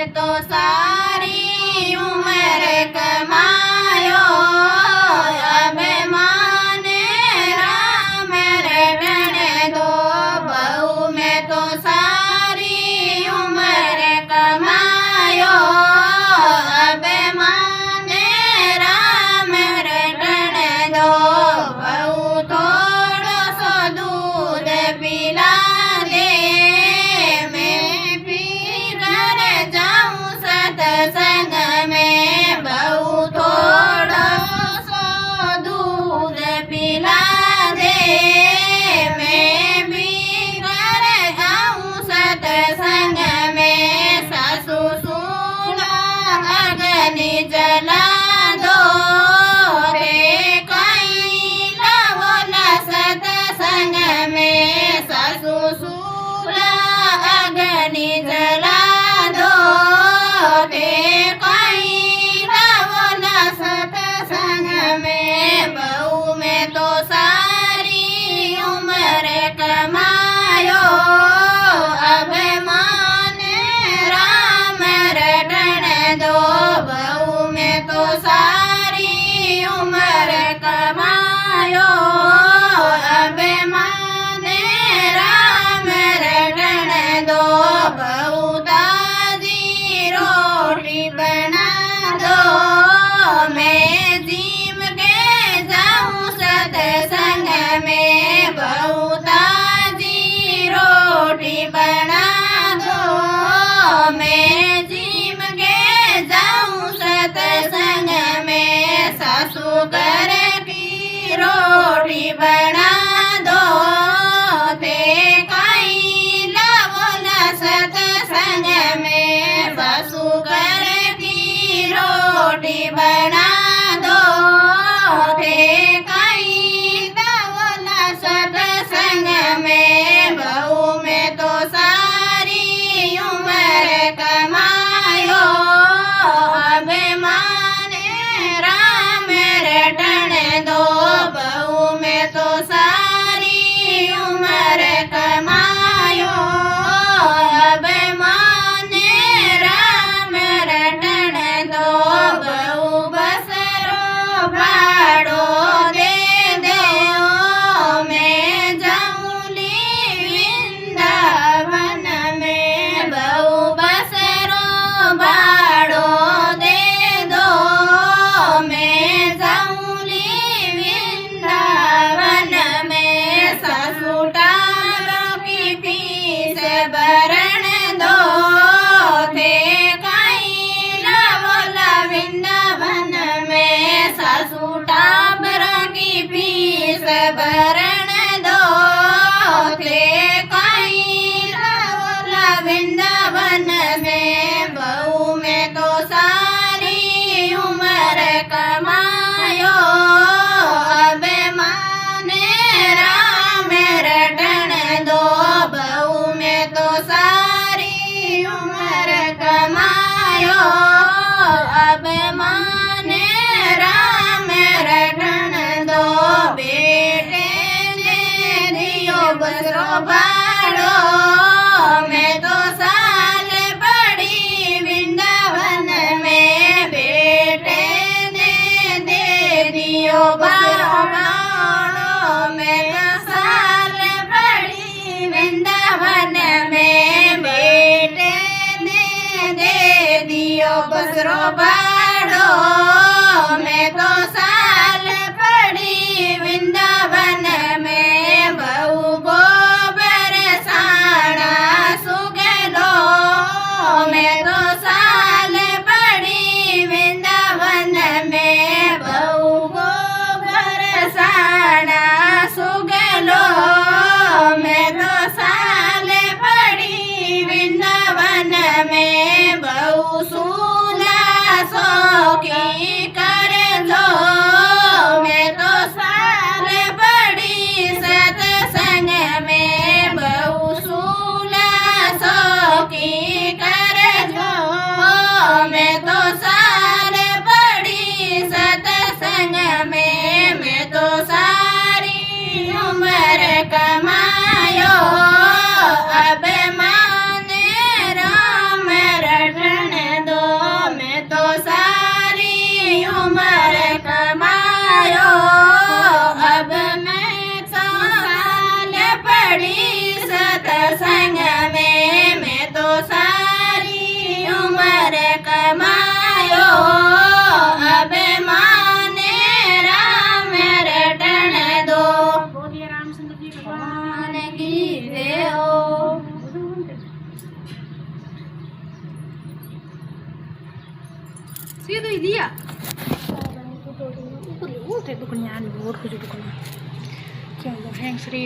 तो सारी उम्र कमायो, अब माने राम रटने दो। बहू में तो सारी उम्र कमायो, अब माने राम रटने दो। बहू थोड़ो सो दूध पिला दे, मैं पी कर जाऊं सत्संग में। बहू थोड़ो सो दूध पिला दे, मैं पी कर जाऊं सत्संग में। सासू सूला अग्नि जला दो, रे कहीं लावो न सत्संग में। सासू सूला अग्नि जला दो, रे कहीं लावो न सत्संग में। बहू में तो सारी उम्र कमायो, अब माने राम रटने दो। बहू में तो सारी उम्र कमायो, अब माने राम रटने दो। बहू ताजी रोटी बना दो, मैं जीम के जाऊं सत्संग में। बहू ताजी रोटी बना दो, मैं जीम के जाऊं सत्संग में। सासू घर की रोटी बना दो, ते कहीं लावो न सत्संग में। सासू घर की रोटी बना दो, ते कहीं लावो न सत्संग में। बहू में तो सारी उम्र कमायो, अब माने राम रटने दो। बहू में तो सारी उम्र कमायो, अब माने राम रटने दो। बहू बसरो भाड़ो दे दो, मैं जाऊंगी वृंदावन में। बहू बसरो भाड़ो दे दो, मैं जाऊंगी वृंदावन में। सासू टालों की फीस भरण दो, थे कहीं लावो ला वृंदावन में। सासू टाबरों की फीस भरण दो, थे कहीं लावो ला वृंदावन में। बहू में तो सारी उम्र कमायो, अब माने राम रटने दो। बहू में तो सारी उम्र कमायो, अब माने राम रटने दो। बेटे ने दियो बसरो भाड़ो, मैं तो साल पड़ी वृंदावन में। बेटे ने दे दियो बसरो भाड़ो, मैं तो साल पड़ी वृंदावन में। बेटे ने दे दियो बसरो भाड़ो, मैं तो साल पड़ी वृंदावन में। बहू गोबर साड़ा सुगलो, मैं तो साल पड़ी वृंदावन में। बहू गोबर साड़ा सुगलो, मैं तो साल पड़ी वृंदावन में। बहू सूला सो की कर लो, सीधो ही दिया ऊपर दुकान और कुछ दुकान क्या हुआ है शरीर